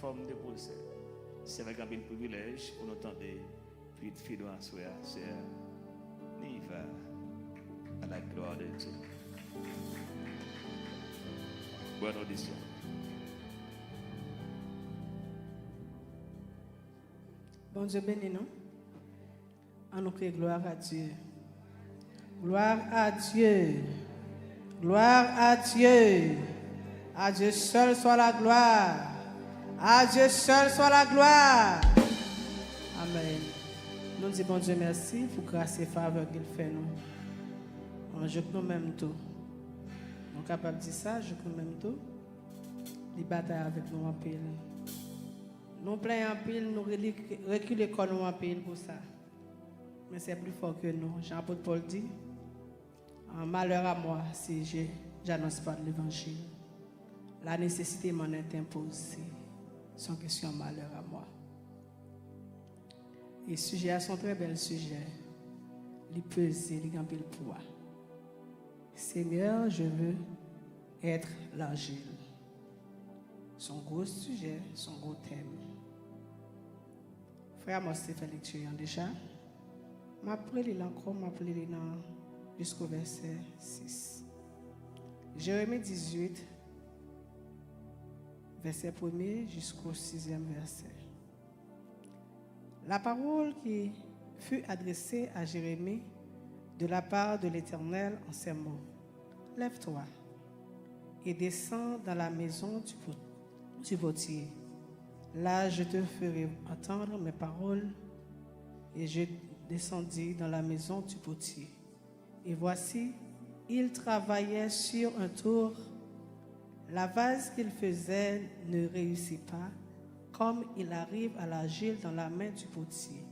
forme de pousser. C'est avec un bel privilège pour nous entendre puis de fidèles à soi, c'est Niva à la gloire de Dieu. Bonne audition. Bon Dieu béni, non? On nous crie gloire à Dieu. Gloire à Dieu. Gloire à Dieu. À Dieu seul soit la gloire. À Dieu seul soit la gloire. Amen. Nous disons bon Dieu merci pour grâce et faveur qu'il fait nous. On joue nous-mêmes tout. On est capable de dire ça, joue nous-mêmes tout. Les batailles avec nous en pile. Nous plaignons en pile, nous reculons comme nous en pile pour ça. Mais c'est plus fort que nous. Jean-Paul Paul dit, en malheur à moi si je n'annonce pas l'évangile. La nécessité m'en est imposée. Sans question malheur à moi. Les sujets sont très bels sujets. Les peser, les grands le poids. Seigneur, je veux être l'argile. Son gros sujet, son gros thème. Frère, moi, c'est fait lecture déjà. M'appelez encore, m'appelez jusqu'au verset 6. Jérémie 18, verset 1er jusqu'au 6e verset. La parole qui fut adressée à Jérémie de la part de l'Éternel en ces mots. Lève-toi et descends dans la maison du potier. Là, je te ferai entendre mes paroles. Et je descendis dans la maison du potier. Et voici, il travaillait sur un tour. La vase qu'il faisait ne réussit pas, comme il arrive à l'argile dans la main du potier.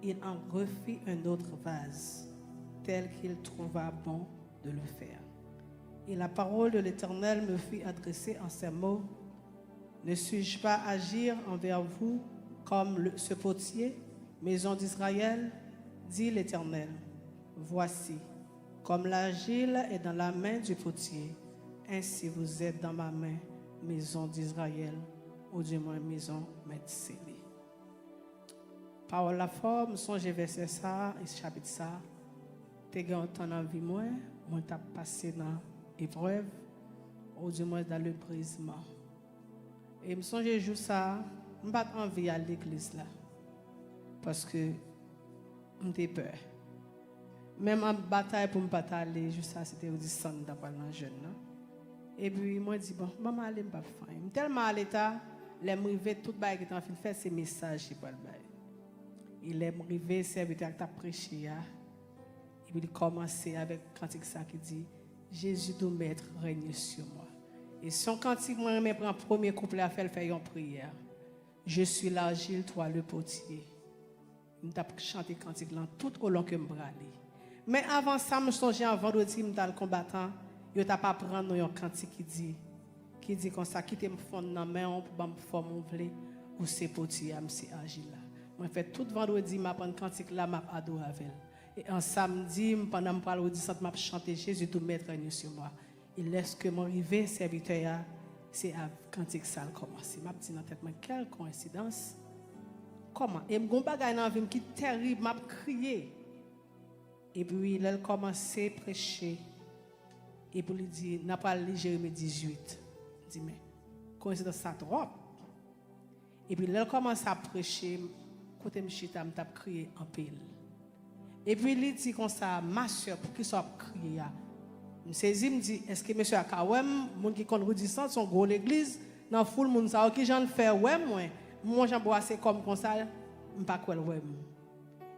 Il en refit un autre vase, tel qu'il trouva bon de le faire. Et la parole de l'Éternel me fut adressée en ces mots. Ne suis-je pas agir envers vous comme ce potier, maison d'Israël, dit l'Éternel. Voici, comme l'argile est dans la main du potier, ainsi vous êtes dans ma main, maison d'Israël, ou du moins maison médecine. Par la forme, songez verset ça, et chapitre ça, t'es gagné en vie moi t'as passé dans l'épreuve, ou du moins dans le brisement. Et me songe jour ça, me pas envie à l'église là. Parce que j'ai peur. Même en bataille pour me pas aller, juste ça c'était au descendre d'après dans jeune là. Et puis moi dit bon, maman aller me pas faire. Tellement à l'état, les m'rivé tout bail qui en fin faire ces messages pour le bail. Il est m'rivé serviteur qui a prêché là. Et puis il commencer avec cantique ça qui dit Jésus doit mettre règne sur moi. Et son cantique, moi, je prends le premier couplet à faire une prière. Je suis l'argile, toi le potier. Je vais chanter le cantique là tout au long que je me brale. Mais avant ça, je songe un vendredi, je suis le combattant. Je ne vais pas prendre un cantique qui dit comme ça, quittez me fond dans la main pour me former ou c'est potier, c'est argile là. Moi, je fais tout vendredi, je prends le cantique là, je adore avec elle. Et en samedi, pendant que je parle au disant, je chante Jésus, tout mettre règne sur moi. Il laisse que mon arrivé serviteur, c'est à cantique ça commence. Je me dis dans tête, quelle coïncidence. Comment? Et mon bagage dans la vie qui est terrible, m'a crié. Et puis il a commencé à prêcher. Et puis il dit, n'a pas lu Jérémie 18. Il dit, mais coïncidence ça trop. Et puis il a commencé à prêcher, côté m'chita m'a crié en pile. Et puis il dit comme ça, ma soeur, pour qu'il soit crié. Je saisis, me dit, est-ce que monsieur Akawem, moun qui connaît redisant son gros l'église, dans foule moun sa qui j'en fais ouais moi j'en bois c'est comme ça, me pas quoi ouais.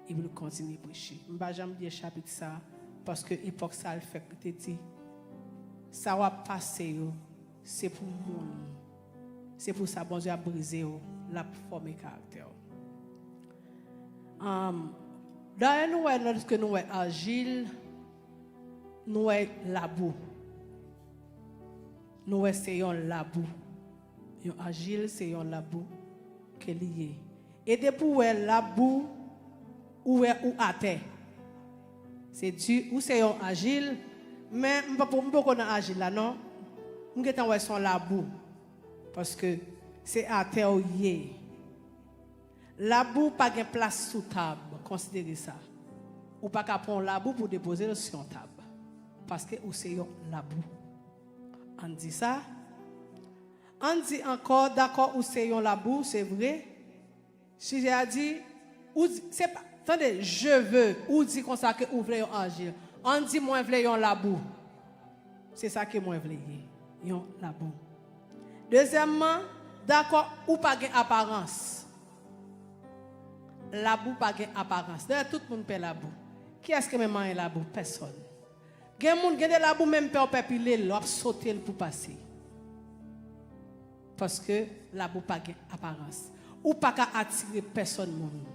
Il veut continuer à prêcher. Me pas jamais dire chapitre ça parce que époque ça le fait que tu dit ça va passer c'est pour moun. C'est pour ça bon Dieu a brisé la forme caractère. Dans nous lorsque nous est agile nous est la boue. Nous essayons la boue. Yon agile, c'est yon la boue qui est lié. Et depuis où est la boue, où est ou à terre. C'est du ou c'est yon agile, mais je ne peux pas agile là, non. Je ne peux pas la boue. Parce que c'est à terre. La boue pas de place sous table, considérez ça. Ou pas qu'à prendre la boue pour déposer sur la table. Parce que ou c'est la boue. On dit ça. On dit encore, d'accord, ou c'est la boue, c'est vrai. Si j'ai dit, c'est pas, attendez, je veux, ou dit comme ça que vous voulez agir. On dit, moi, je veux la boue. C'est ça que moi, je veux, la boue. Deuxièmement, d'accord, ou pas de apparence. La boue pas de apparence. D'ailleurs, tout le monde paie la boue. Qui est-ce qui me mange la boue? Personne. Il y a des gens qui ont la boue, même pas piler, ils ont sauté pour passer. Parce que la boue pas de apparence. Ou pas qu'à attirer personne monde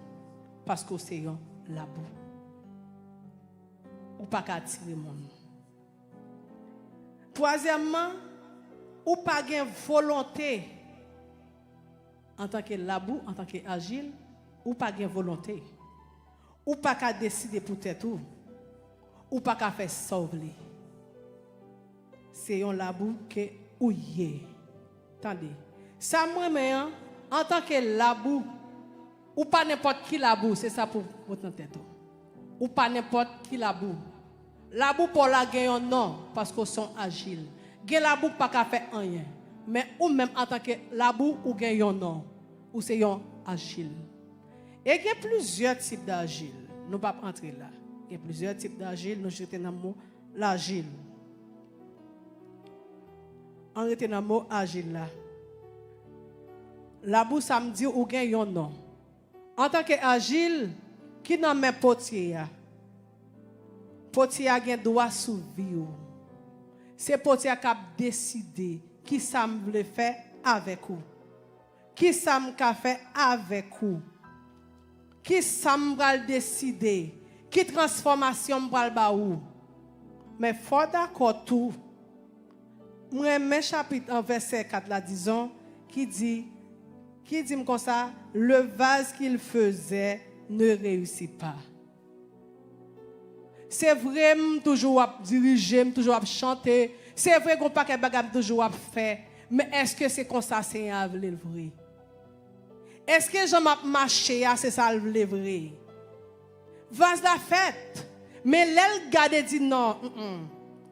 parce que c'est la boue. Ou pas qu'à attirer monde. Troisièmement, ou pas qu'à volonté en tant que la boue, en tant qu'agile, ou pas qu'à volonté. Ou pas qu'à décider pour tête ou pas qu'à faire sauver. C'est un la boue que ou yé. Attendez. Ça moi mais en tant que labou, ou pas n'importe qui labou, c'est ça pour votre tête. Ou pas n'importe qui labou. Labou pour la gagne non, parce qu'ils sont agiles. Gen labou pas qu'à faire rien. Mais ou même en tant que labou ou gagne non, ou c'est un agile. Et il y a plusieurs types d'agile. Nous ne pouvons pas entrer là. Il y a plusieurs types d'agile. Nous jetons dans le mot l'agile. On retient dans le mot agile là. La boue samedi ou gen yon non. En tant qu'agile, qui n'a même potier. Potier gen droit sous vie. C'est potier qui a décidé qui ça me veut faire avec vous. Qui ça me fait avec vous. Qui ça me va décider. Qui transformation me va ba ou. Mais faut d'accord tout. Moi mes chapitre en verset 4 là disons qui dit comme ça, le vase qu'il faisait ne réussit pas. C'est vrai, toujours à diriger, toujours à chanter. C'est vrai qu'on pas que bagam toujours à faire. Mais est-ce que c'est comme ça, c'est le vrai? Est-ce que je m'a marché, c'est ça le vrai? Vase la fête. Mais l'elle garde dit non,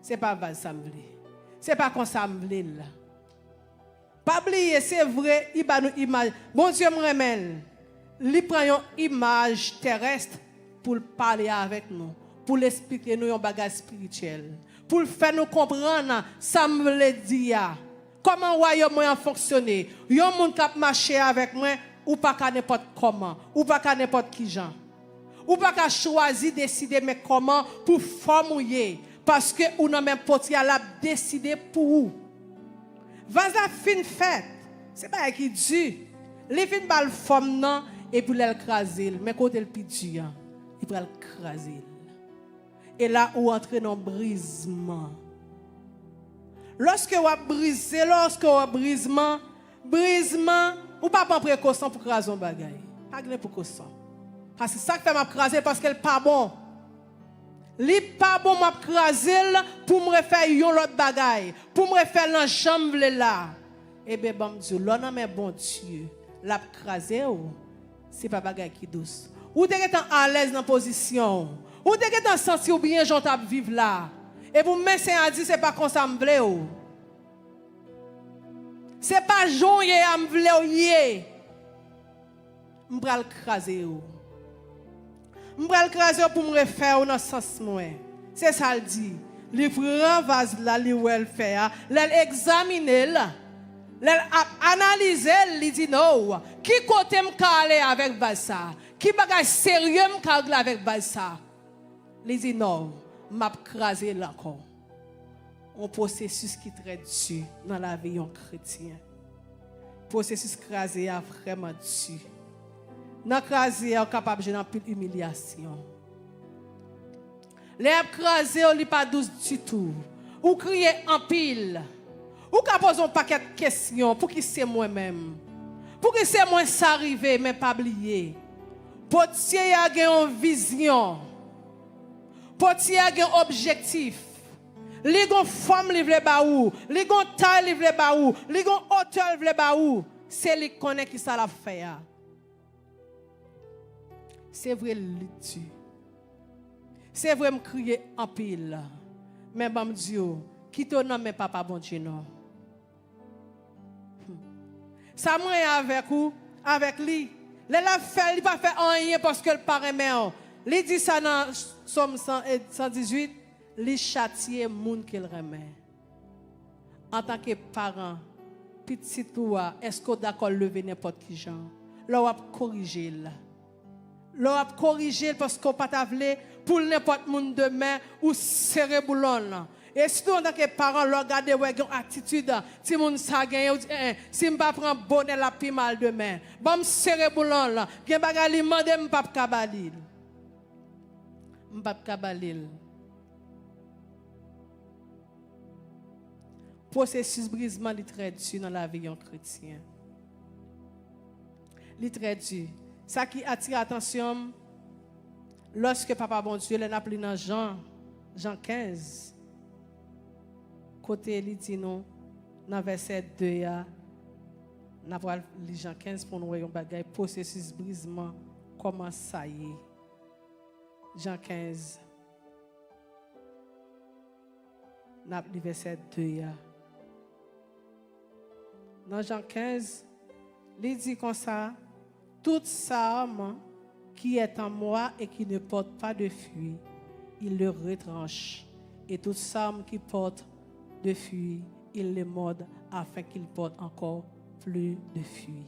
c'est pas vase ça me veut. C'est pas comme ça me veut là. Pas oublier, c'est vrai, il va nous image. Bon Dieu me remène. Il prend une image terrestre pour parler avec nous, pour l'expliquer nous un bagage spirituel, pour faire nous comprendre ça me veut dire. Comment le royaume a fonctionné. Yon moun k'ap marcher avec moi ou pas qu'à n'importe comment, ou pas qu'à n'importe qui gens. Ou pas qu'à choisir décider mais comment pour formuler parce que ou non même potier la décider pour vous. Vase la fin fête, c'est pas qui dit. Les fin bal forme non et pour l'écraser, mais côté le pidi, il va l'écraser. Et là où entrer dans brisement. Lorsque vous brisez, brisement, ou pas prendre précaution pour craser un bagay. Pas de précaution. Parce que ça que fait m'a craser parce qu'elle pas bon. Li pas bon m'a craser pour me refaire yon l'autre bagay, pour me refaire dans chambre là. Eh ben bon Dieu, l'on mais bon Dieu, l'a craser c'est pas bagay qui douce. Ou t'es à l'aise dans position. Ou t'es en senti ou bien j'en t'a vivre là. Et pour me c'est à dire c'est pas comme ça me vle ou. C'est pas jon yé à me vle ou yé. M'bral craser ou. M'bral craser pour me refaire dans sens moi. C'est ça le dit. Li prend vase là li wel faire, l'elle examiner là. L'elle analyser, li dit non. Qui côté me aller avec vase ça? Qui bagage sérieux me aller avec vase ça? Li dit non, m'a craser là encore. Un processus qui très dur dans la vie d'un chrétien. Processus crasé a vraiment dur. Dans crasé est capable de plus humiliation. Les crasé on pas douce du tout. Ou crier en pile. Ou ka poser un paquet de questions pour qui c'est moi-même. Pour qui c'est moi ça arrivé mais pas oublier. Potier a une vision. Potier a un objectif. Li gon femme li vle ba ou, li gon taille li vle ba ou, li gon hauteur li vle ba ou. c'est lui qui connaît qui ça l'a fait. C'est vrai, le tue. C'est vrai, me crier en pile. Mais bon Dieu, qui te nomme papa bon Dieu non. Ça moi avec vous, avec lui. Il a fait, il pas fait rien parce que le parent meilleur. Il dit ça dans Somme 118, il châtie monde qu'il remet. En tant que parent, petit toi, est-ce que d'accord lever n'importe qui genre? Là on va corriger là. Là on va corriger parce qu'on pas t'avler pour n'importe monde demain ou serrer boulon là. Et si en tant que parent, regardez ouais une attitude, si mon ça gagne si me pas prendre bonnet la pi mal demain. Bon me serrer boulon là, gen bagay li mande me pas kabalil. Me pas kabalil. Processus brisement li très dur dans la vie d'un chrétien. Li très dur. Ça qui attire attention lorsque papa bon Dieu l'a appelé dans Jean 15. Côté il dit non dans verset 2 n'a pas lire Jean 15 pour nous voir un bagage processus brisement comment ça y est. Jean 15 n'a le verset 2 dans Jean 15 il dit comme ça toute âme qui est en moi et qui ne porte pas de fruit il le retranche et toute âme qui porte de fruits, il les morde afin qu'il porte encore plus de fruits.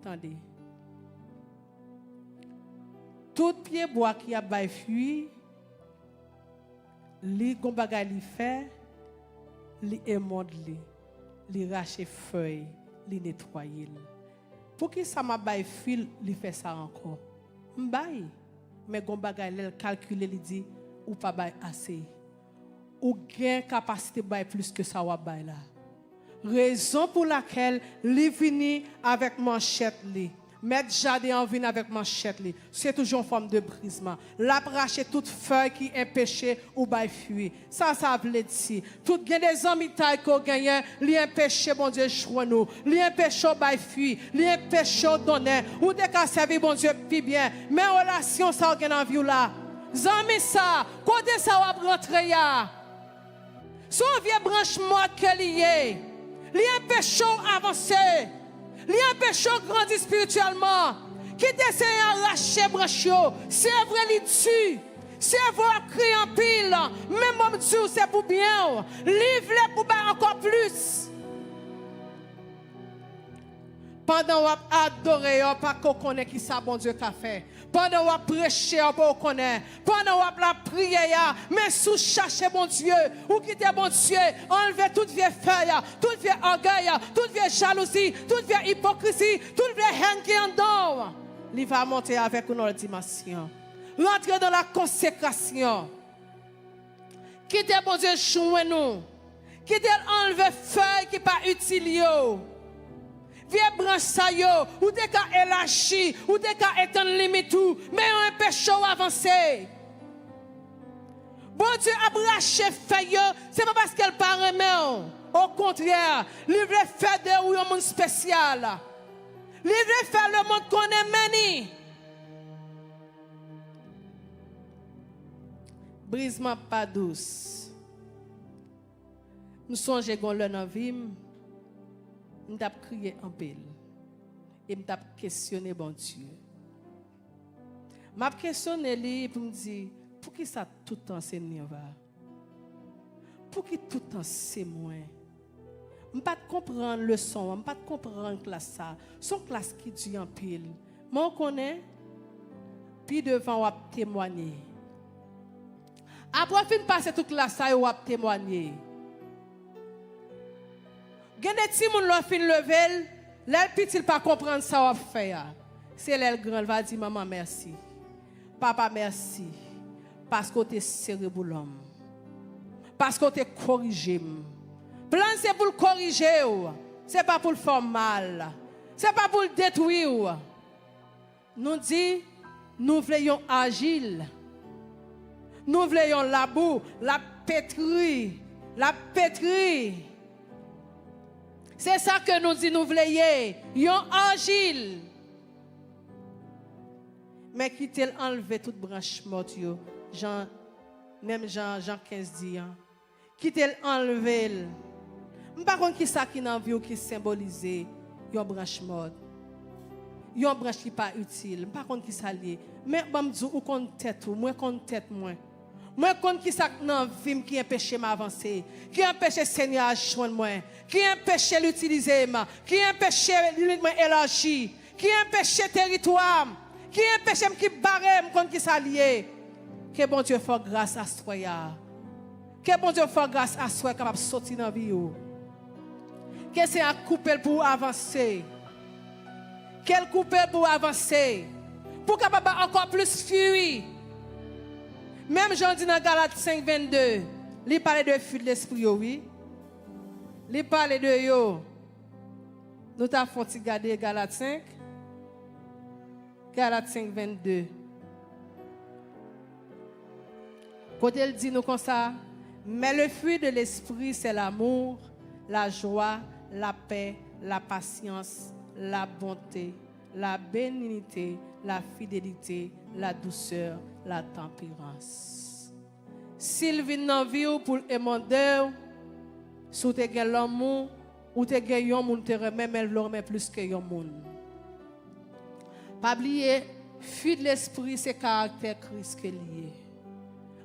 Attendez. Tout pied bois qui a des fruits, li gon bagay li fait, li émode li rache feuille, li nettoyer. Pour qui ça m'a bay fruits, li fait ça encore. M'bay, mais gon bagay li calculer li dit ou pas bay assez. Ou gain capacité bail plus que ça wa bail là. Raison pour laquelle li vini avec manchette li. Mettre jardin en vini avec manchette li. C'est toujours une forme de brisement. La bracher toute feuille qui est péché ou bail fuir. Ça veut dire tout gain des amis taille qu'on gagne, li un péché bon Dieu choix nous. Li un péché bail fuir, li un péché donner ou de ka servir bon Dieu puis bien. Mais relation ça gain en vie là. Zami ça, côté ça va rentrer ya. Son vieux branche morte que lié. Li un péché avancé. Li un péché grandi spirituellement. Qui essaie d'arracher branche yo. C'est vrai li tue. C'est vrai crier en pile. Même mon Dieu c'est pour bien. Livre pour faire encore plus. Pendant qu'on adore, on pas qu'on connaît qui ça bon Dieu qu'a fait. Pendant qu'on prêche, on pas connaît. Pendant qu'on la prière, mais sous chercher bon Dieu, ou quitter bon Dieu, enlever toute vieille feuille, toute vieille orgueil, toute vieille jalousie, toute vieille hypocrisie, toute vieille haine qui en dedans. Il va monter avec une autre dimension. Rentrer dans la consécration. Quitter bon Dieu jouer nous. Quitter enlever feuille qui pas utile. Viens branche ça yo, ou des cas élargi, ou des cas étendre limite tout, mais un péché avancé. Bon Dieu a braché feuille, c'est pas parce qu'elle parle mais au contraire, il veut faire de ou un monde spécial. Il veut faire le monde qu'on est meni. Brisement pas douce. Nous songeons qu'on l'a dans vie. Je t'ai crié en pile. Et je t'ai questionné, bon Dieu. Je m'ai questionné lui pour me dire, pour qui ça tout le temps c'est nous va? Pour qui tout le temps c'est moi? Je ne peux pas comprendre le son, je ne peux pas comprendre la classe ça. Son classe qui dit en pile. Moi, on connaît, puis devant, on va témoigner. Après, fin passer toute classe ça, on va témoigner. Gen des petits moun l'ont fin level, l'el petit pas comprendre ça va faire. C'est l'el grand va dire maman merci. Papa merci parce que tu es cérébrolum. Parce que tu es corrigé. Plan c'est pour le corriger, c'est pas pour le faire mal. C'est pas pour le détruire. Nous dit nous voulons agile. Nous voulons la boue, la pétrir. C'est ça que nous disons, nous voulons. Yon argile. Mais qui t'a enlevé toute branche morte, même Jean 15 dit, qui t'a enlevé. Par contre, qui ça qui n'a vu qui symbolise une branche morte. Une branche qui pas utile. Par contre, qui ça lié. Mais je dis, ou compte tête, moi compte tête, moi. Moi compte qui ça dans vie qui empêche m'avancer, qui empêche le Seigneur à joindre moi, qui empêche l'utiliser, qui empêche l'élargir, qui empêche le territoire, qui empêche qui barre contre qui ça lié. Que bon Dieu fasse grâce à soi. Que bon Dieu fasse grâce à soi capable de sortir dans la vie. Que c'est un coupé pour avancer. Quel coupé pour avancer. Pour capable encore plus fuir. Même Jean dit dans Galates 5, 22, il parle de fuite de l'esprit, oui. Il parle de yo. Nous t'avons fait regarder Galates 5. Galates 5, 22. Quand elle dit nous comme ça, mais le fruit de l'esprit, c'est l'amour, la joie, la paix, la patience, la bonté, la bénignité, la fidélité, la douceur, la tempérance. S'il vient dans la vie pour émander, si tu as l'amour, ou tu as un monde, tu remet plus que un monde. Pas oublier, fuite de l'esprit, c'est caractère Christ qui est lié.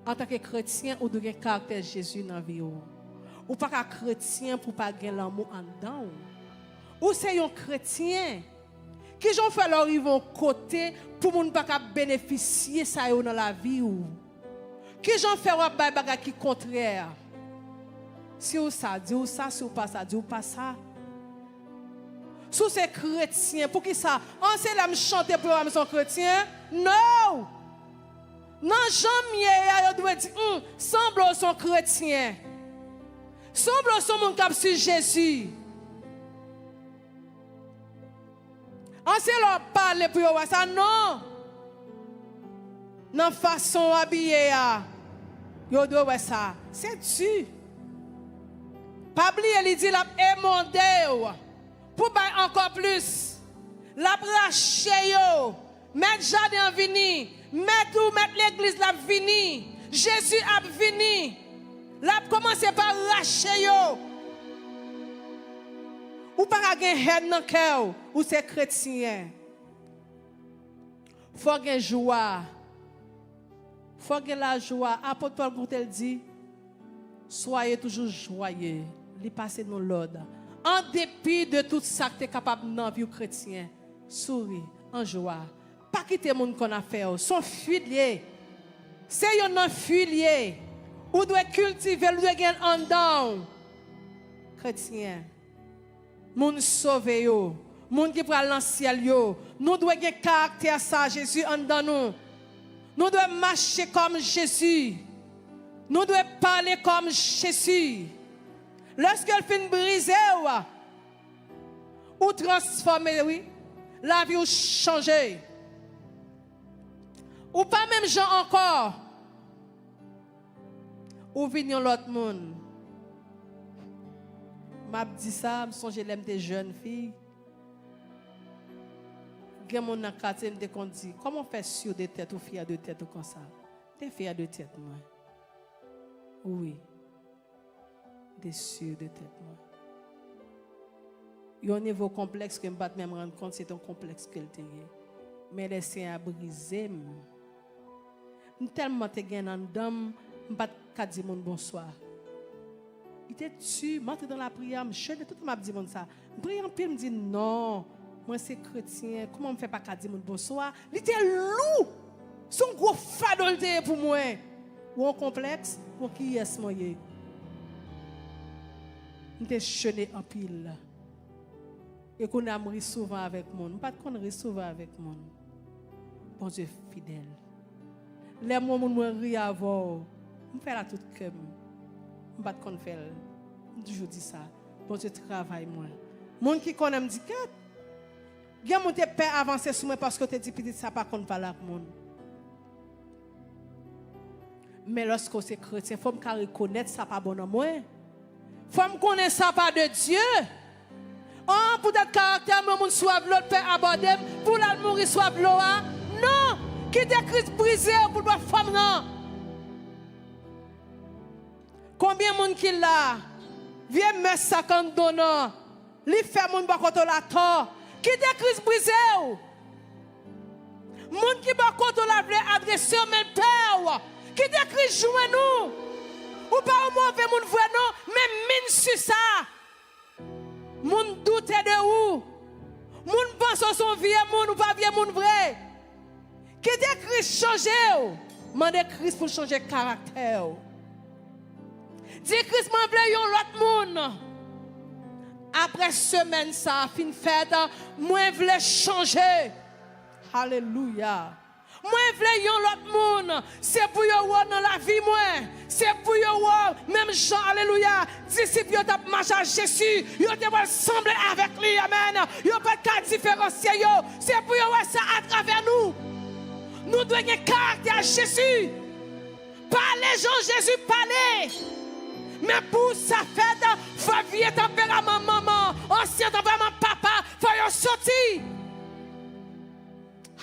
En tant que chrétien, ou de caractère Jésus dans la vie. Ou pas qu'un chrétien pour pas gagner l'amour en dedans. Ou c'est un chrétien qui j'en fait leur ils vont côté pour moun pas bénéficier ça dans la vie ou qui j'en fait un bagage qui contraire. Si ou ça dit ou ça, si ou pas ça dit ou pas ça. Sous ces chrétiens pour qui ça on sait la me chanter pour eux sont chrétiens? Non. Non jamais doit dire semble sont chrétiens. Semble sont mon cap sur Jésus. On sait leur parler pour eux ça non. Dans façon habillée yo doit ça. C'est Dieu. Pas oublier il dit la émondé pour bailler encore plus. La bracher yo, mettre jardin vini, mettre l'église la vini. Jésus a vini. La commencer par racher yo. Ou pas gagner dans cœur ou c'est chrétien. Faut gagner joie. Faut gagner la joie. Apôtre Paul Goutel dit soyez toujours joyeux. Li passe dans l'ordre. En dépit de tout ça que tu es capable dans la vie chrétien, souris en joie. Pas quitter monde qu'on a fait. Son filier. C'est un filier. Ou doit cultiver, ou doit gagner en dedans. Chrétien. Moun sauvé yo, moun qui pral dans ciel yo, nous doit gagner caractère ça Jésus en dedans nous. Nous devons marcher comme Jésus. Nous devons parler comme Jésus. Lorsqu'elle finit briser ou transformer, oui, la vie ou changer. Ou pas même gens encore. Ou venir l'autre monde. M'a dit ça, me songe l'aime des jeunes filles. Gen mon nan quartier me dit comment faire sur des têtes ou fier de tête ou comme ça. Des fier de tête moi. Oui. Des sûr de tête moi. Il y a un niveau complexe que je ne même rendre compte c'est un complexe que le mais laisser à briser. Tellement te gen en dame, je ne pas dire mon bonsoir. Il était dessus, m'entre dans la prière, je tout m'a dit ça. Prière en pile me dit non, moi c'est chrétien, comment me fait pas dire mon bonsoir? Il était loup. Son gros fadolte pour moi. Ou un complexe pour qui est moyen. Il était chené en pile. Et qu'on a ri souvent avec mon, pas qu'on rit souvent avec mon. Bon Dieu fidèle. Les moments où je ris avant, je fais la toute cœur. Je ne sais pas faire. Je toujours dis ça. Bon Dieu travaille moi. Mon qui connaît me dit que il y a mon père avancer sur moi parce que tu dis petit ça pas qu'on parle avec mon. Mais lorsque c'est chrétien, il faut me reconnaître ça pas bon en moi. Il faut me connaître ça pas de Dieu. Oh, pour être caractère, mais mon soif l'autre peut aborder, pour la mourir soif l'eau. Non, qui te Christ brisé pour pas femme non. Combien de monde qui là? Viens mettre ça comme donnant. Li fait mon ba contre la tort. Qui te Christ brisé? Moun qui ba contre la vle adresser mais père. Qui te Christ joue nous? Ou pas au mauvais moun vrai non, mais mine sur ça. Moun doute de où? Moun pense son vieux moun ou pas vieux moun vrai. Qui te Christ changer? Mande Christ pour changer caractère. Dis Christ m'en vle yon l'autre moun. Après semaine ça fin fête, moi vle changer. Alléluia. Moi vle yon l'autre moun, c'est pour yo dans la vie moi, c'est pour yo même Jean alléluia, disciples yo t'a marché à Jésus, yo te ressembler avec lui amen. Yo pas de différencier yo, c'est pour yo ça à travers nous. Nous devons avoir caractère à Jésus. Parlez Jean Jésus parlez. Mais pour sa fête, faut vieux tempérament maman, ancien tempérament papa, faut yo sortir.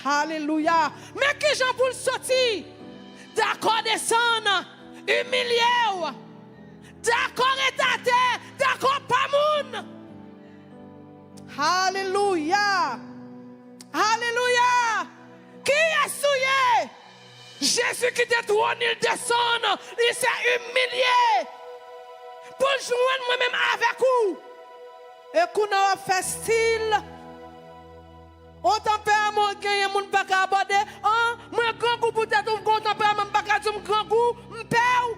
Alléluia. Mais qui j'en pour sortir? D'accord descendre, humilier. D'accord étaté, d'accord pas moun. Alléluia. Alléluia. Qui a souillé? Jésus qui te trône, il descend, il s'est humilié. Pour joindre moi-même avec vous. Et qu'on a fait style. On tempérament gagne moun pas ka aborder. Ah, moi grand coup peut-être on grand tempérament pas ka dire grand coup, m'père.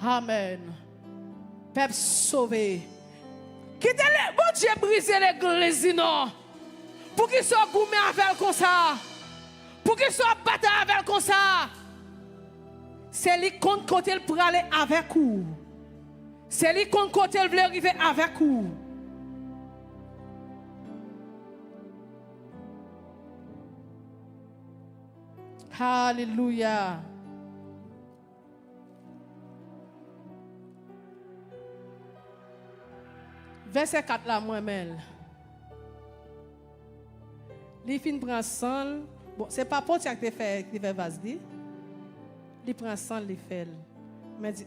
Amen. Peuple sauvé. Quittez le bon Dieu briser l'église non. Pour qu'il soit gourmé avec comme ça. Pour qu'il soit battu avec comme ça. C'est lui compte côté il pour aller avec vous. C'est lui compte côté il veut arriver avec vous. Alléluia. Verset 4 là, moi-même. Il fin prend sang. Bon, c'est pas pour ça que tu fais vase dit. Il prend sang, il fait. Mais dit,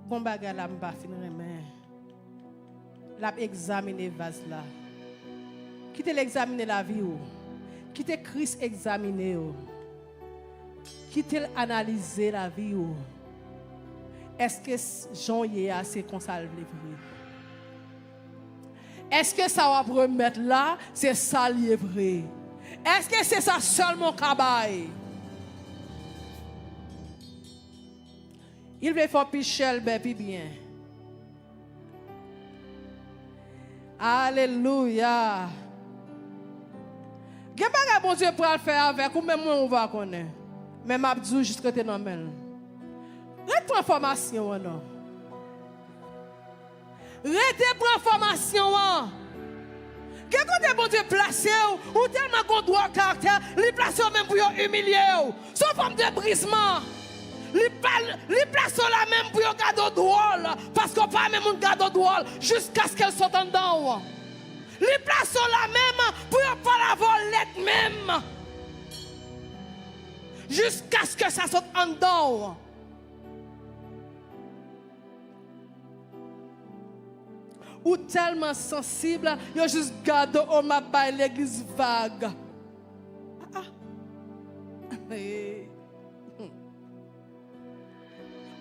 bon bagage là, m'pa fin remen. L'a examiner vase là. Quitte l'examiner la vie ou. Quitte Christ examiner ou. Quitte analyser la vie ou. Est-ce que Jean y a assez comme ça le vrai? Est-ce que ça va remettre là, c'est ça lié vrai? Est-ce que c'est ça seulement cabaye? Il veut faire pichel puis bien. Alléluia. Qu'est-ce que bon Dieu pour le faire avec ou même moi on va connaître. Même Abdou jusqu'à te nommer. Transformation non. Rete transformation. Qu'est-ce que bon Dieu placé ou tellement qu'on doit caractère, li place même pour humilier. Son forme de brisement. Li place la même pour garder drôle parce qu'on pas même un garde drôle jusqu'à ce qu'elle sorte en dedans. Li place la même pour pas la volette même. Jusqu'à ce que ça sorte en dedans. Ou tellement sensible, yo juste garde au ma bail l'église vague.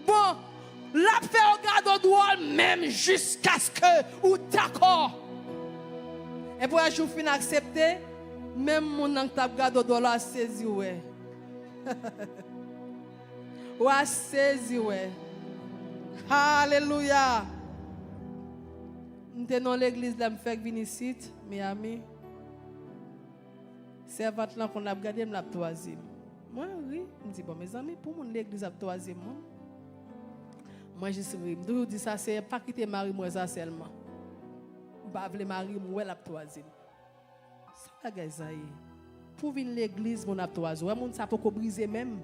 Bon, la fait au garde au droit même jusqu'à ce que ou d'accord. Et pour un jour fin accepter, même mon an t'a garde au droit la saisi ouais. Ou a saisi ouais. Alléluia. Nous dans l'église là, me fait venir ici, mes amis. Servante là qu'on a regardé, me la troisième. Moi, oui, je dis bon, mes amis, pour mon l'église à troisième. Moi, je suis oui. Je dis ça, c'est pas quitter Marie, moi, ça seulement. Je ne pas Marie, moi, la troisième. Ça, la ça y est. Pour venir l'église, mon la troisième. Mon ça peut briser même.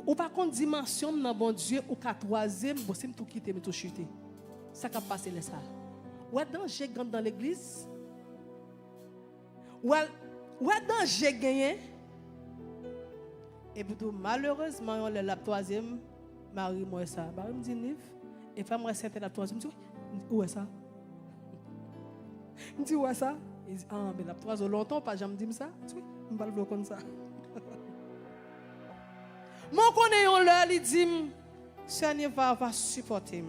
Ou pas contre dimension dans bon Dieu ou qu'à troisième, bon c'est tout quitter mais tout chuter. Ça qui passer là ça. Ou danger dans l'église? Ou danger gagné? Et puis malheureusement la troisième Marie moi ça. Marie me dit Nive et femme moi c'est la troisième. Où est ça? Me dit où est ça? Il dit ah mais la troisième longtemps pas jamais dit ça. Oui, me parle comme ça. Mon connaissant là, il dit, Seigneur va supporter.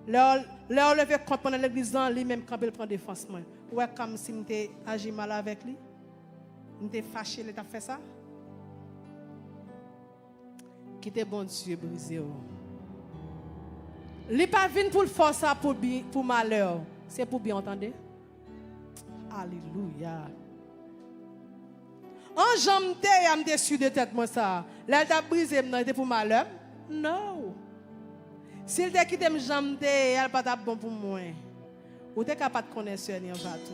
Là, on le fait quand pendant l'église, lui-même, quand il prend défense, ouais, comme si je agi mal avec lui. Je fâché, il a fait ça. Quittez bon Dieu brisé. Il n'est pas venu pour le force pour malheur. C'est pour bien entendre. Alléluia. En jambe, je suis déçu de tête moi ça. Là, il t'a brisé, il pour malheur. Non. S'il t'a quitté mes jambes, elle pas bon pour moi. Ou t'es capable de connaître Seigneur va tout.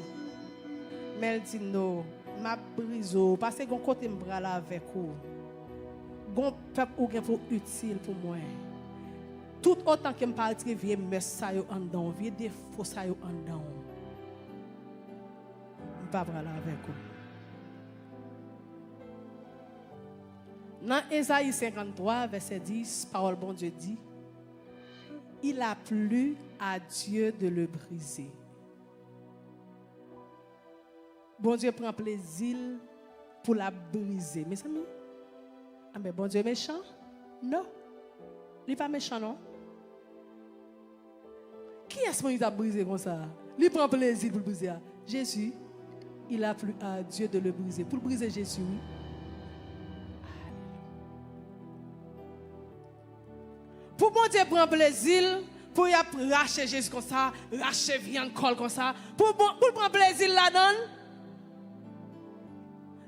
Mais elle dit non, m'a brisé parce que gon côté me bras là avec vous. Gon peuple ou gen pour utile pour moi. Tout autant que me parti vieux me ça yo en dedans, vieux défaut ça yo en dedans. Pas bras là avec vous. Dans Ésaïe 53, verset 10, parole bon Dieu dit, il a plu à Dieu de le briser. Bon Dieu prend plaisir pour la briser. Mes amis, ah mais bon Dieu est méchant? Non. Il n'est pas méchant, non? Qui est-ce qui a brisé comme ça? Il prend plaisir pour le briser. Jésus, il a plu à Dieu de le briser. Pour le briser Jésus, oui. Pour bon Dieu prendre plaisir, pour y racher Jésus comme ça, racher viande colle comme ça, pour prendre plaisir là-dedans,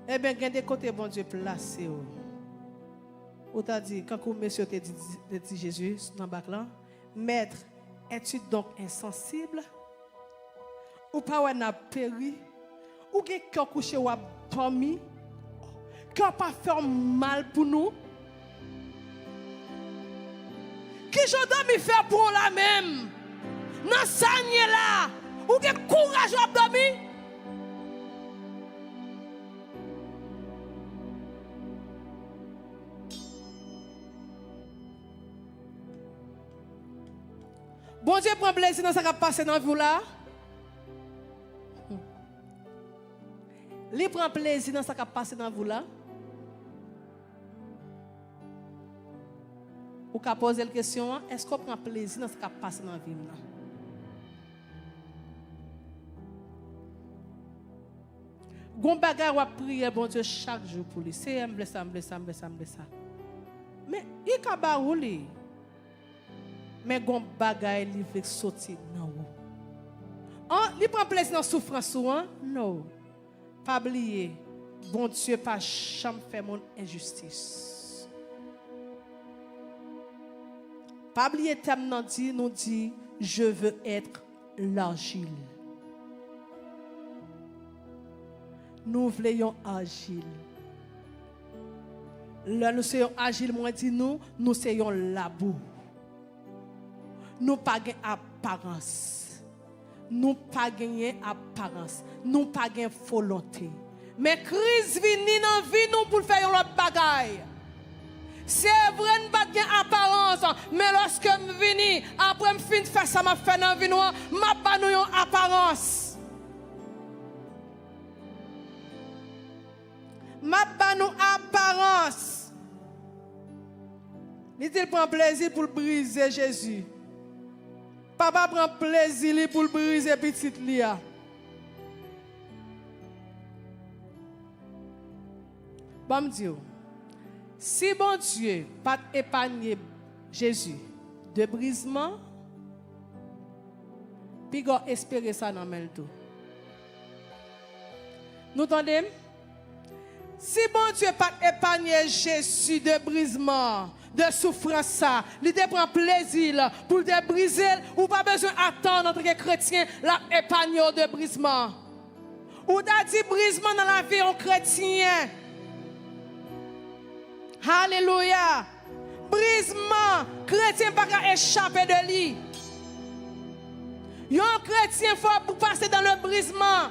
eh bien, il y a des côtés bon Dieu placé. Ou t'a dit, quand le monsieur te dit Jésus dans le bac là, Maître, es-tu donc insensible? Ou pas ou n'a péri? Ou que cœur couché ou a dormi? Cœur pas faire mal pour nous? Qui je dois me faire pour la même? Dans ça là, ou que courage ou abdomen? Bon Dieu prend plaisir dans ce qui a passé dans vous là. Il prend plaisir dans ce qui a passé dans vous là. Ou qu'à poser la question, est-ce qu'on prend plaisir dans ce qui a passé dans la vie là? Gon bagay ou a prier bon Dieu chaque jour pour lui. C'est me ça. Mais il ka ba ou li. Mais gon bagay li veut sortir nan ou. Li prend plaisir dans souffrance ou hein? Non. Pas oublier, bon Dieu pas jamais fait mon injustice. Pas oublier thème nous dit je veux être l'argile. Nous voulons agile. Là nous sommes agile, moi dit nous sommes labou. Nous pas gain apparence. Nous pas gagner apparence. Nous pas gain volonté. Mais crise vini dans vie nous pour faire l'autre bagaille. C'est vrai nous pas gain apparence, mais lorsque me vini après me fin faire ça m'a fait dans vie nous m'a pas nous apparence. M'a pas nous apparence. Il prend plaisir pour briser Jésus. Papa prend plaisir pour briser petite Lia. Bon Dieu, si bon Dieu pas épargner Jésus de brisement, puis go espérer ça dans le tout. Nous entendez? Si bon Dieu pas épargner Jésus de brisement, de souffrance ça, il te prend plaisir pour te briser, ou pas besoin d'attendre en tant que chrétien la épargne de brisement. Ou t'as dit brisement dans la vie en chrétien. Alléluia. brisement, chrétien pas qu'à échapper de lui. Un chrétien faut passer dans le brisement.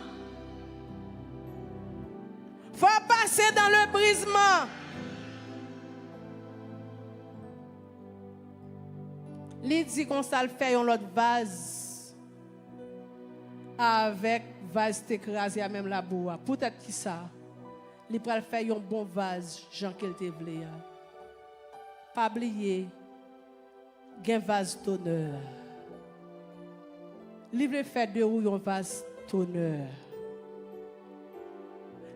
Faut passer dans le brisement. Il dit qu'on s'en fait un autre vase avec vase écrasé à même la boue. Peut-être qui ça. Il peut faire un bon vase, Jean qu'elle te voulait. Pas oublier, un vase d'honneur. Il veut faire de vous un vase d'honneur.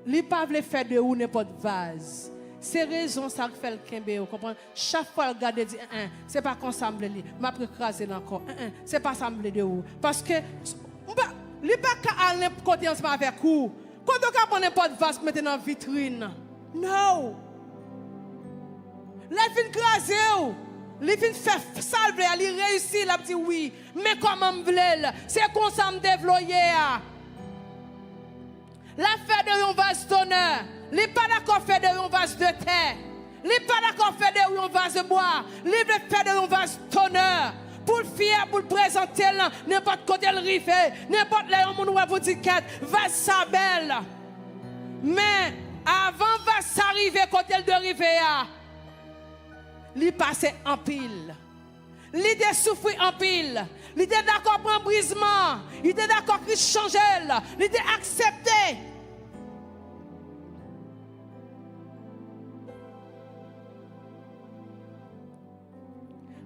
Il pas veut faire de vous n'importe vase. C'est raison ça fait le kembe, vous comprenez? Chaque fois le garde dit c'est pas qu'on semble li, m'a écraser encore. C'est pas semble de vous parce que il pas qu'à aller côté ensemble avec vous. Quand on peut prendre n'importe vase mettre dans vitrine. Non. La fin craser ou il fin faire salver, il réussit, il a dit oui, mais comment me vle, c'est comme ça me développer. L'affaire de un vase d'honneur, il n'est pas d'accord faire de un vase de terre. Il n'est pas d'accord faire de un vase de bois. Il veut faire de un vase d'honneur. Pour le fier, pour le présenter, n'importe côté le rive, n'importe là où on va vous dire vase sa belle. Mais avant vase s'arriver côté de rive, il passait en pile. Il était souffert en pile. Il était d'accord pour un brisement. Il était d'accord qu'il changeait. Il était accepté.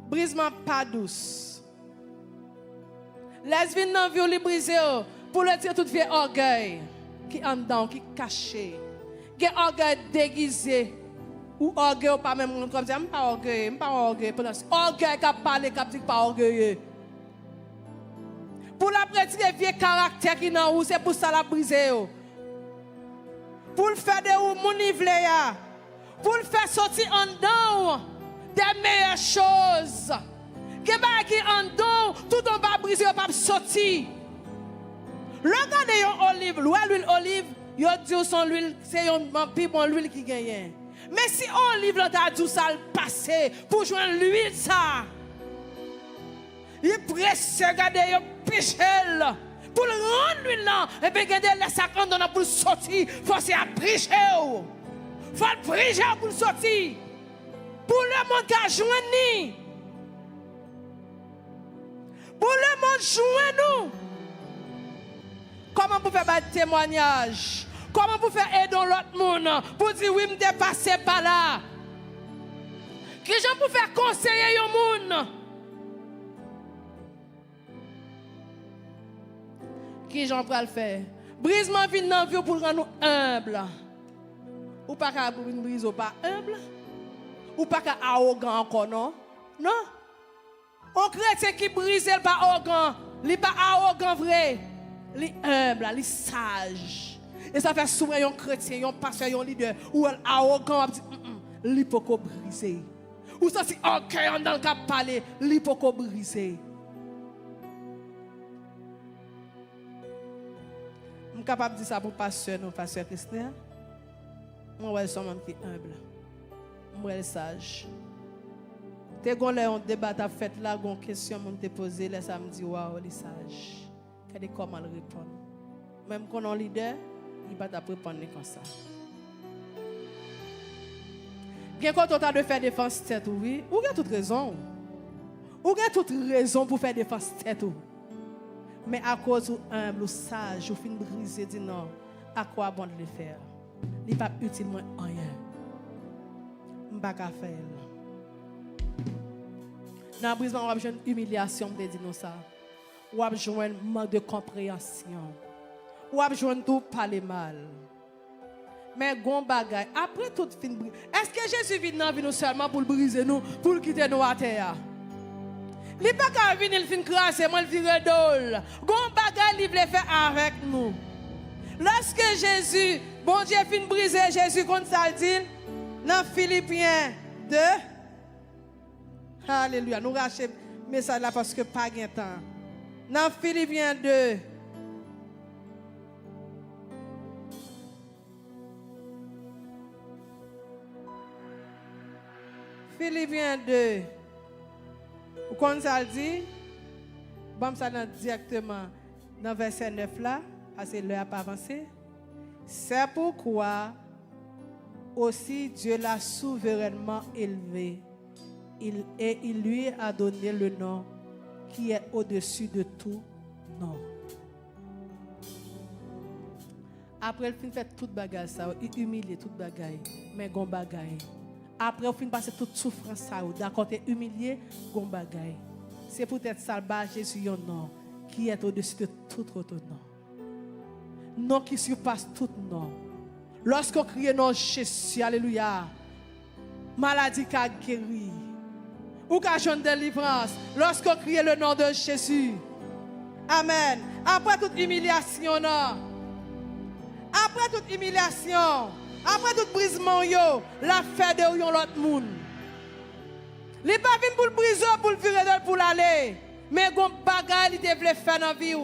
Brisement pas douce. Les vignes dans vie briser pour le dire tout vieux orgueil qui en dedans, qui caché. Qui orgueil déguisé. Ou orgueil pas même comme ça, pas orgueil, pas orgueil. Orgueil qui a parlé, qui a dit pas orgueilleux. Pour la pratiquer vieux caractère qui dans vous, c'est pour ça la briser. Pour le faire de vous mon nivelé. Pour le faire sortir en dedans des meilleures choses. Qui en dedans, tout en bas briser, pas sortir. Regardez l'huile olive, yo dit son huile, c'est un plus bon l'huile qui gagne. Mais si olive là t'a dit ça le passé pour joindre l'huile ça. Il presse regarder yo pichel pour le rendre l'huile là et puis garder les sacs en dedans pour sortir, faut c'est à prêcher. Faut prêcher pour sortir. Pour le monde qui a joint pour le monde joint nous. Comment vous faire un témoignage? Comment vous faire aider l'autre monde pour dire oui, je suis passé par là? Qui j'en pour faire conseiller au monde? Qui j'en pour le faire? Brisement vient dans la vie pour rendre nous humbles. Ou pas qu'à briser ou pas humble? Ou pas qu'à arrogant encore, non? Non? Un chrétien qui brise, il n'est pas arrogant. Il n'est pas arrogant vrai. Il est humble, il est sage. Et ça fait souvent un chrétien, un pasteur, un leader, ou un arrogant, il n'est pas brisé. Ou ça c'est ok, on dans le cap parler, il n'est pas brisé. Je suis capable de dire ça pour pasteur, non, pasteur Christian. Moi, je suis un homme qui est humble. Moi, je suis sage. T'es un débat à fait là, une question que je posée, là, ça me dit, waouh, il est sage. Comment le répondre? Même quand on est leader, il va pas répondre comme ça. Bien quand on a de faire défense tête, oui, ou a toute raison. Ou a toute raison pour faire défense tête. Mais à cause ou humble, ou sage, ou fin brisé, dit non, à quoi bon de le faire? Il n'est pas utile moins rien. Je ne peux pas faire. Dans le brisement, on a besoin d'humiliation, de dire nous ça. Ou a besoin de manque de compréhension. Ou a besoin de tout parler mal. Mais gon bagay, après tout fin brisé. Est-ce que Jésus vient dans nous seulement pour briser nous, pour quitter nous à terre? Il n'est pas qu'à venir, il fin craser, moi il vire dol. Gon bagay, il veut faire avec nous. Lorsque Jésus, bon Dieu fin briser, Jésus comme ça dit, dans Philippiens 2, alléluia, nous rachetons le message là parce que pas de temps. Dans Philippiens 2, Philippiens 2. Vous connaissez ça dit? Bon, ça directement dans verset 9 là, parce que l'heure n'a pas avancé. C'est pourquoi aussi Dieu l'a souverainement élevé. Il lui a donné le nom qui est au-dessus de tout nom. Après, il finit fait toute bagaille ça, il humilie toute bagaille, mais gon bagaille. Après, il finit passer toute souffrance ça, d'accord, t'es humilié, gon bagaille. C'est peut-être ça le bas Jésus un nom qui est au-dessus de tout autre nom. Nom qui surpasse tout nom. Lorsqu'on crie non Jésus, alléluia, maladie qui a guéri, ou qui a jeune délivrance, lorsqu'on crie le nom de Jésus. Amen. Après toute humiliation, non. Après toute humiliation, après tout brisement, la fait de l'autre monde. Il n'est pas venu pour le briser, pour le virer, pour l'aller. Mais il y a des bagages qu'il devait faire dans la vie.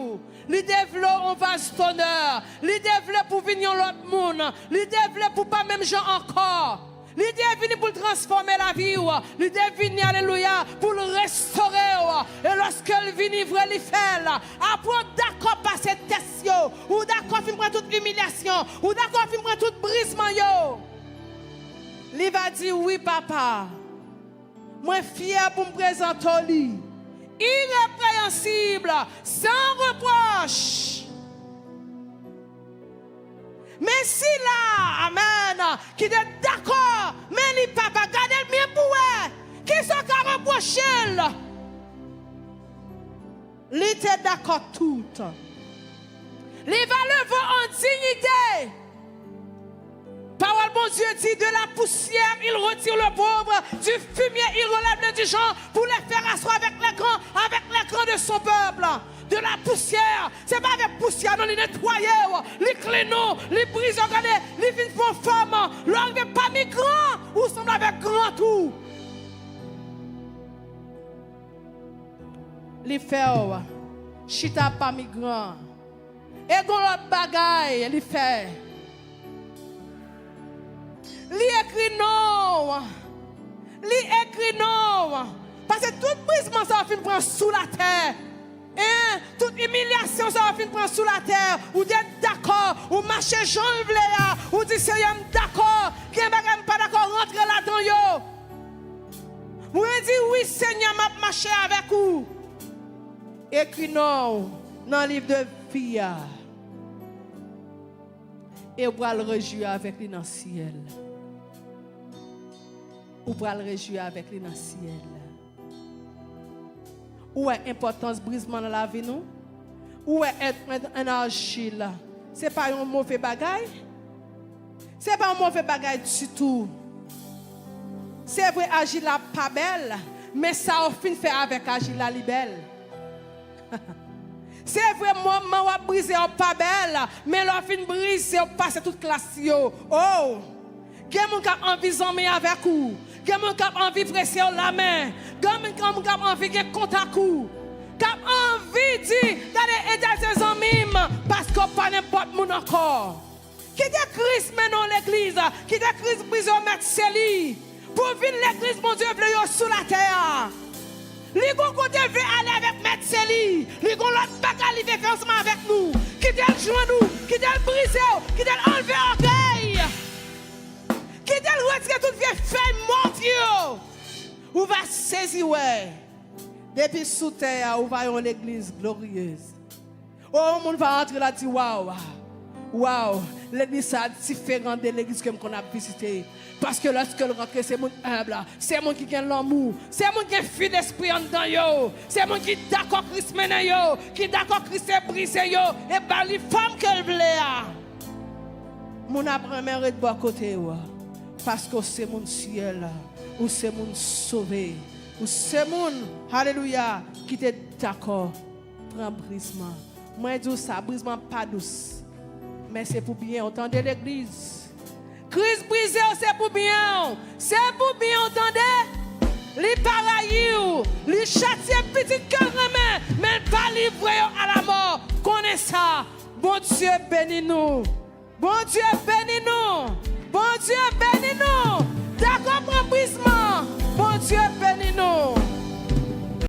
Il devait en vase d'honneur. Il devait pour venir l'autre monde. Il devait pour pas même gens encore. Il devait venir pour transformer la vie. Il devait venir, alléluia, pour le restaurer. Et lorsqu'il vient, il fait là. Après, d'accord, passer test, ou d'accord, il prend toute humiliation, ou d'accord, il prend tout brisement. Il va dire oui, papa. Moi, fier pour me présenter au lit. Irrépréhensible, sans reproche. Mais si là, amen, qui est d'accord, mais il papa, gardez le bien pour eux, qui sont qu'à reprocher. Il était d'accord tout. Il va lever en dignité. Parole bon Dieu dit, de la poussière, il retire le pauvre, du fumier, il relève les indigents pour les faire asseoir avec les grands de son peuple. De la poussière, c'est pas avec poussière, non, il nettoyer, il clénon, il brise, regardez, il vient pour femme, l'enlever pas migrant, ou semble avec grand tout. Il fait, chita pas migrant. Et dans l'autre bagaille, il fait. Li écrit non. Li écrit non. Parce que tout brisement ça va finir prendre sous la terre. Hein? Toute humiliation ça va finir prendre sous la terre. Ou d'être d'accord, ou marcher Jean Vléa, ou dire Seigneur d'accord, qui est pas d'accord, rentre là-dedans yo. Vous dites oui Seigneur, m'a marché avec vous. Écrit non dans le livre de vie. Et vous allez le réjouir avec lui dans le ciel. Ou pour le réjouir avec lui dans le ciel. Où est l'importance brisement dans la vie nous? Où est être un argile? Ce n'est pas un mauvais bagage. Ce n'est pas un mauvais bagage du tout. C'est vrai, agir la pas belle, mais ça au fin fait avec agir la belle. C'est vrai, maman va briser pas belle, mais l'on fin briser, on passe toute classe. Oh! Quelqu'un qui a envie d'emmener avec vous. Quelqu'un qui a envie de presser la main. Quelqu'un qui a envie de contact vous. Qui a envie de dire, aider ses amis parce qu'on pas n'importe monde encore. Qui est Christ maintenant l'église. Qui est Christ brisé au maître Célie. Pour venir l'église, mon Dieu, veut sous la terre. Les gens qui veulent aller avec maître Célie. Les gens qui veulent aller faire ensemble avec nous. Qui veulent jouer nous. Qui veulent briser. Qui veulent enlever orgueil. Qui veulent retirer toute vieille feuille, mon Dieu. Ou va saisir, ouais. Depuis sous terre, ou va dans l'église glorieuse. Oh, on va entrer là et dire, waouh, waouh, l'église est différente de l'église que qu'on a visité. Parce que lorsque le rentre, c'est mon humble, c'est mon qui a l'amour, c'est mon qui a fui d'esprit en dedans yo, c'est mon qui d'accord Christ mène yo, qui d'accord Christ est brisé yo, et par les femmes qu'elle voulait. Mon après-mère est de bon côté yo. Parce que c'est mon ciel, ou c'est mon sauvé, ou c'est mon, alléluia, qui est d'accord, prend brisement. Moi, je dis ça, brisement pas douce, mais c'est pour bien, entendez l'église. Christ brisé, c'est pour bien, c'est pour bien, entendez? Les paraïs, les châtiers petit cœur, mais pas livrés à la mort. Connaissez ça. Bon Dieu, bénis-nous. Bon Dieu, bénis-nous. Bon Dieu, bénis-nous. D'accord, prends brisement. Bon Dieu bénis nous.